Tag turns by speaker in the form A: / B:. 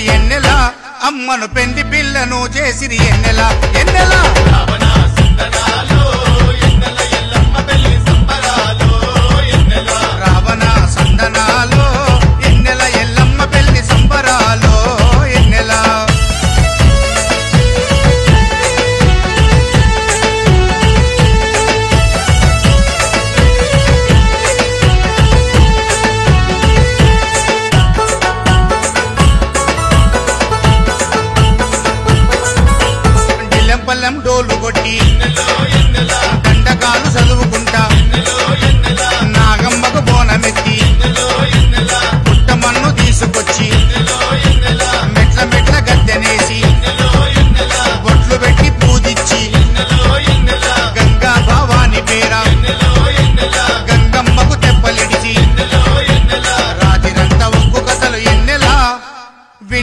A: ఎన్నెల అమ్మను పెండి పిల్లను చేసిరి ఎన్నెల ఎన్నెల రావణ సందనాలో ఎన్నెల ఎల్లమ్మ పెళ్లి సంబరాలో ఎన్నెల పల్లెం డోలు కొట్టి దండకాలు చదువుకుంటా నాగమ్మకు బోనమెత్తి పుట్టమన్ను తీసుకొచ్చి